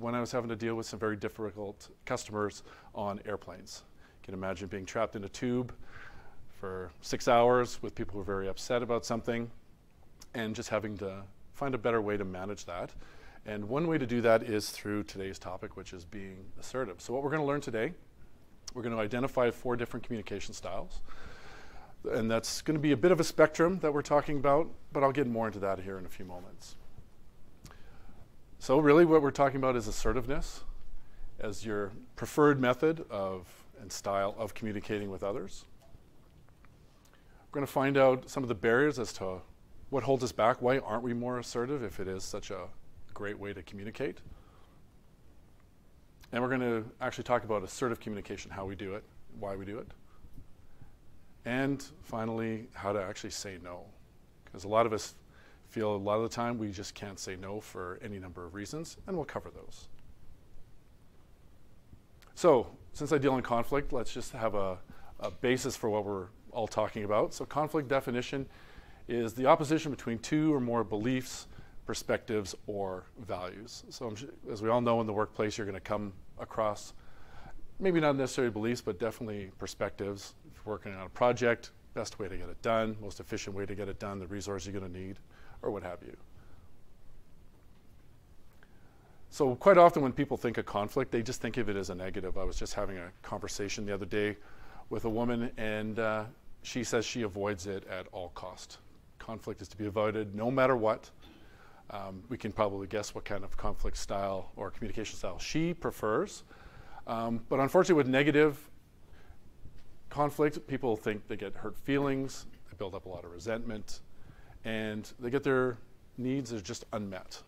when I was having to deal with some very difficult customers on airplanes. You can imagine being trapped in a tube for 6 hours with people who are very upset about something and just having to find a better way to manage that. And one way to do that is through today's topic, which is being assertive. So what we're going to learn today, we're going to identify 4 different communication styles. And that's going to be a bit of a spectrum that we're talking about, but I'll get more into that here in a few moments. So really what we're talking about is assertiveness as your preferred method of and style of communicating with others. We're going to find out some of the barriers as to what holds us back. Why aren't we more assertive if it is such a great way to communicate? And we're going to actually talk about assertive communication, how we do it, why we do it. And finally, how to actually say no. Because a lot of us feel a lot of the time we just can't say no for any number of reasons, and we'll cover those. So, since I deal in conflict, let's just have a basis for what we're all talking about. So conflict definition is the opposition between 2 or more beliefs, perspectives, or values. So as we all know, in the workplace, you're going to come across maybe not necessarily beliefs, but definitely perspectives. If you're working on a project, best way to get it done, most efficient way to get it done, the resources you're going to need, or what have you. So quite often when people think of conflict, they just think of it as a negative. I was just having a conversation the other day with a woman, and she says she avoids it at all cost. Conflict is to be avoided no matter what. We can probably guess what kind of conflict style or communication style she prefers. But unfortunately with negative conflict, people think they get hurt feelings, they build up a lot of resentment, and they get their needs are just unmet.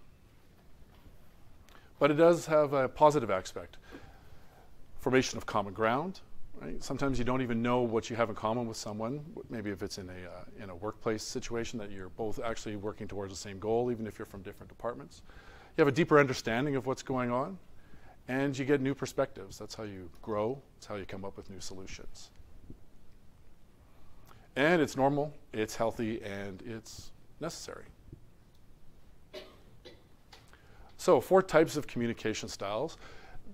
But it does have a positive aspect. Formation of common ground, right? Sometimes you don't even know what you have in common with someone, maybe if it's in a workplace situation that you're both actually working towards the same goal, even if you're from different departments. You have a deeper understanding of what's going on, and you get new perspectives. That's how you grow. That's how you come up with new solutions. And it's normal, it's healthy, and it's necessary. So 4 types of communication styles.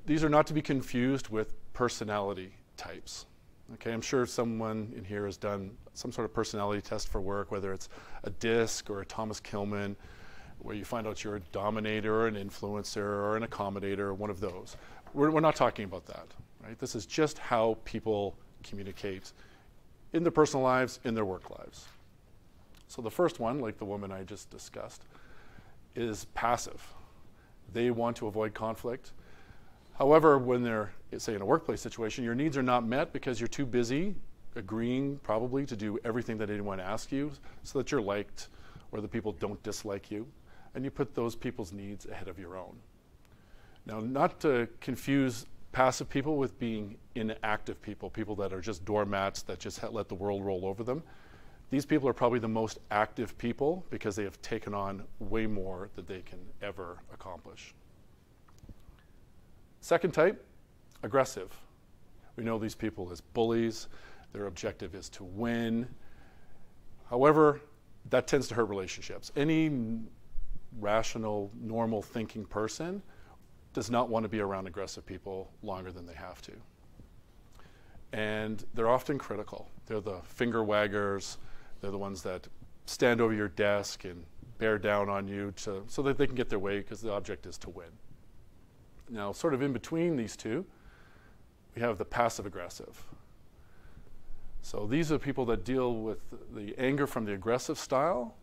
These are not to be confused with personality types. Okay, I'm sure someone in here has done some sort of personality test for work, whether it's a DISC or a Thomas Kilmann, where you find out you're a dominator or an influencer or an accommodator, or one of those. We're not talking about that, right? This is just how people communicate in their personal lives, in their work lives. So the first one, like the woman I just discussed, is passive. They want to avoid conflict. However, when they're, say, in a workplace situation, your needs are not met because you're too busy agreeing probably to do everything that anyone asks you so that you're liked or the people don't dislike you, and you put those people's needs ahead of your own. Now, not to confuse passive people with being inactive people, people that are just doormats that just let the world roll over them. These people are probably the most active people because they have taken on way more than they can ever accomplish. Second type, aggressive. We know these people as bullies. Their objective is to win. However, that tends to hurt relationships. Any rational, normal thinking person does not want to be around aggressive people longer than they have to. And they're often critical. They're the finger waggers. They're the ones that stand over your desk and bear down on you so that they can get their way because the object is to win. Now, sort of in between these two, we have the passive aggressive. So these are people that deal with the anger from the aggressive style,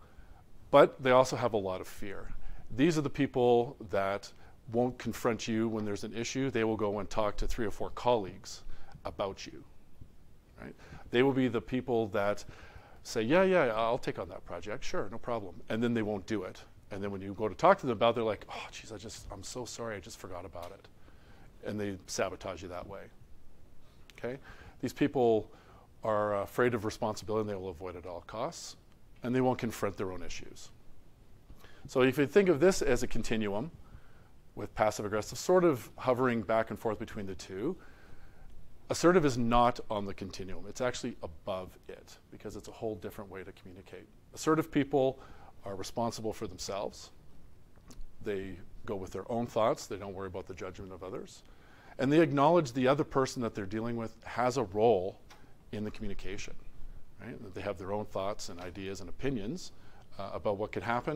but they also have a lot of fear. These are the people that won't confront you when there's an issue. They will go and talk to 3 or 4 colleagues about you, right? They will be the people that say, yeah, I'll take on that project, sure, no problem. And then they won't do it. And then when you go to talk to them about it, they're like, oh, geez, I'm so sorry, I just forgot about it. And they sabotage you that way, okay? These people are afraid of responsibility and they will avoid it at all costs. And they won't confront their own issues. So if you think of this as a continuum with passive aggressive sort of hovering back and forth between the two, assertive is not on the continuum. It's actually above it because it's a whole different way to communicate. Assertive people are responsible for themselves. They go with their own thoughts. They don't worry about the judgment of others. And they acknowledge the other person that they're dealing with has a role in the communication, right? That they have their own thoughts and ideas and opinions about what could happen.